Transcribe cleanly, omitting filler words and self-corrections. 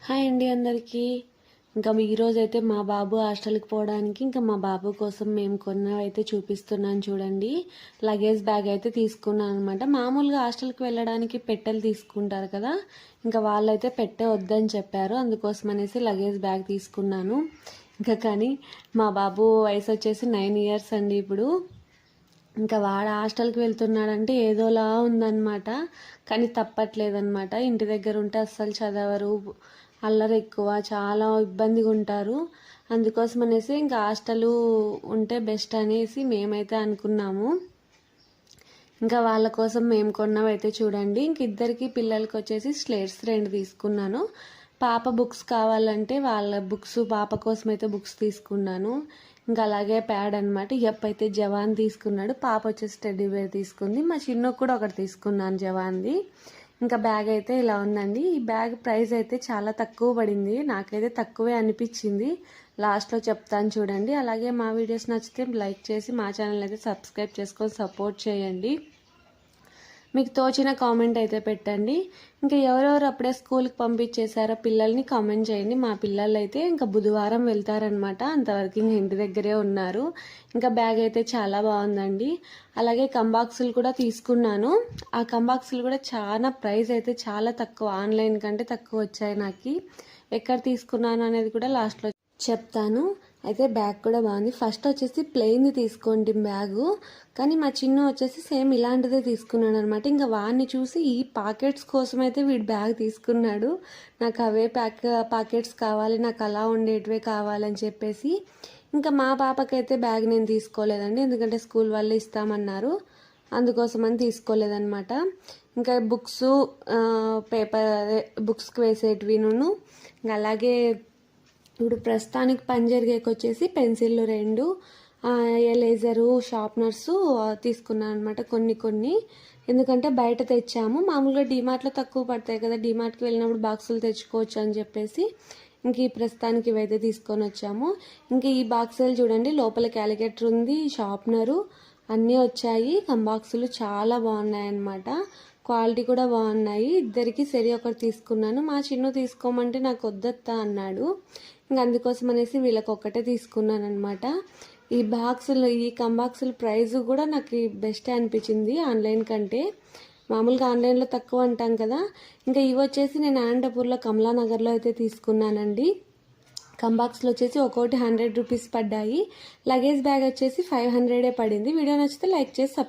Hi అండి అందరికీ. ఇంకా ఈరోజైతే మా బాబు హాస్టల్కి పోవడానికి ఇంకా మా బాబు కోసం మేము కొన్నవైతే చూపిస్తున్నాను చూడండి. లగేజ్ బ్యాగ్ అయితే తీసుకున్నాను అనమాట. మామూలుగా హాస్టల్కి వెళ్ళడానికి పెట్టెలు తీసుకుంటారు కదా, ఇంకా వాళ్ళైతే పెట్టె వద్దని చెప్పారు. అందుకోసం అనేసి లగేజ్ బ్యాగ్ తీసుకున్నాను. ఇంకా కానీ మా బాబు వయసు వచ్చేసి 9 ఇయర్స్ అండి ఇప్పుడు. ఇంకా వాడు హాస్టల్కి వెళ్తున్నాడంటే ఏదోలా ఉందన్నమాట. కానీ తప్పట్లేదన్నమాట. ఇంటి దగ్గర ఉంటే అస్సలు చదవరు, అల్లరి ఎక్కువ, చాలా ఇబ్బందిగా ఉంటారు. అందుకోసం అనేసి ఇంకా హాస్టల్ ఉంటే బెస్ట్ అనేసి మేమైతే అనుకున్నాము. ఇంకా వాళ్ళ కోసం మేము కొన్నవైతే చూడండి. ఇంక ఇద్దరికి పిల్లలకి వచ్చేసి స్లేట్స్ 2 తీసుకున్నాను. పాప బుక్స్ కావాలంటే వాళ్ళ బుక్స్, పాప కోసం అయితే బుక్స్ తీసుకున్నాను. ఇంకా అలాగే ప్యాడ్ అనమాట. ఎప్ అయితే జవాన్ తీసుకున్నాడు, పాప వచ్చేసి టెడ్డీ బేర్ తీసుకుంది. మా చిన్నకు కూడా ఒకటి తీసుకున్నాను జవాన్ది. ఇంకా బ్యాగ్ అయితే ఇలా ఉందండి. ఈ బ్యాగ్ ప్రైస్ అయితే చాలా తక్కువ పడింది, నాకైతే తక్కువే అనిపించింది. లాస్ట్లో చెప్తాను చూడండి. అలాగే మా వీడియోస్ నచ్చితే లైక్ చేసి మా ఛానల్ అయితే సబ్స్క్రైబ్ చేసుకొని సపోర్ట్ చేయండి. మీకు తోచిన కామెంట్ అయితే పెట్టండి. ఇంకా ఎవరెవరు అప్పుడే స్కూల్కి పంపించేశారో పిల్లల్ని కామెంట్ చేయండి. మా పిల్లలు అయితే ఇంకా బుధవారం వెళ్తారనమాట, అంతవరకు ఇంక ఇంటి దగ్గరే ఉన్నారు. ఇంకా బ్యాగ్ అయితే చాలా బాగుందండి. అలాగే కంబాక్సులు కూడా తీసుకున్నాను. ఆ కంబాక్సులు కూడా చాలా ప్రైస్ అయితే చాలా తక్కువ, ఆన్లైన్ కంటే తక్కువ వచ్చాయి నాకు. ఎక్కడ తీసుకున్నాను అనేది కూడా లాస్ట్లో చెప్తాను. అయితే బ్యాగ్ కూడా బాగుంది. ఫస్ట్ వచ్చేసి ప్లెయిన్ది తీసుకోండి బ్యాగు, కానీ మా చిన్న వచ్చేసి సేమ్ ఇలాంటిదే తీసుకున్నాడు అనమాట. ఇంకా వాడిని చూసి ఈ పాకెట్స్ కోసం అయితే వీడు బ్యాగ్ తీసుకున్నాడు. నాకు అవే పాకెట్స్ కావాలి, నాకు అలా ఉండేటివే కావాలని చెప్పేసి. ఇంకా మా పాపకైతే బ్యాగ్ నేను తీసుకోలేదండి, ఎందుకంటే స్కూల్ వాళ్ళు ఇస్తామన్నారు, అందుకోసమని తీసుకోలేదన్నమాట. ఇంకా బుక్స్, పేపర్, బుక్స్కి వేసేటివిను, అలాగే ఇప్పుడు ప్రస్తుతానికి పని జరిగేకి వచ్చేసి పెన్సిళ్ళు 2, ఎరేజరు, షార్ప్నర్సు తీసుకున్నాను అనమాట. కొన్ని ఎందుకంటే బయట తెచ్చాము. మామూలుగా డీమార్ట్లో తక్కువ పడతాయి కదా, డీమార్ట్కి వెళ్ళినప్పుడు బాక్సులు తెచ్చుకోవచ్చు అని చెప్పేసి ఇంక ఈ ప్రస్తుతానికి ఇవైతే తీసుకొని వచ్చాము. ఇంక ఈ బాక్సులు చూడండి, లోపల క్యాలిక్యులేటర్ ఉంది, షార్ప్నరు అన్నీ వచ్చాయి. కంబాక్సులు చాలా బాగున్నాయి అన్నమాట, క్వాలిటీ కూడా బాగున్నాయి. ఇద్దరికి సరి ఒకటి తీసుకున్నాను. మా చిన్న తీసుకోమంటే నాకు వద్దత్తా అన్నాడు. ఇంక అందుకోసం అనేసి వీళ్ళకి ఒక్కటే తీసుకున్నాను అనమాట. ఈ బాక్సులు, ఈ కంబాక్సుల ప్రైస్ కూడా నాకు బెస్టే అనిపించింది ఆన్లైన్ కంటే. మామూలుగా ఆన్లైన్లో తక్కువ అంటాం కదా. ఇంకా ఇవి వచ్చేసి నేను అనంతపూర్లో కమలానగర్లో అయితే తీసుకున్నానండి. కంబాక్స్లో వచ్చేసి ఒక్కొక్కటి 100 రూపీస్ పడ్డాయి. లగేజ్ బ్యాగ్ వచ్చేసి 500 పడింది. వీడియో నచ్చితే లైక్ చేసి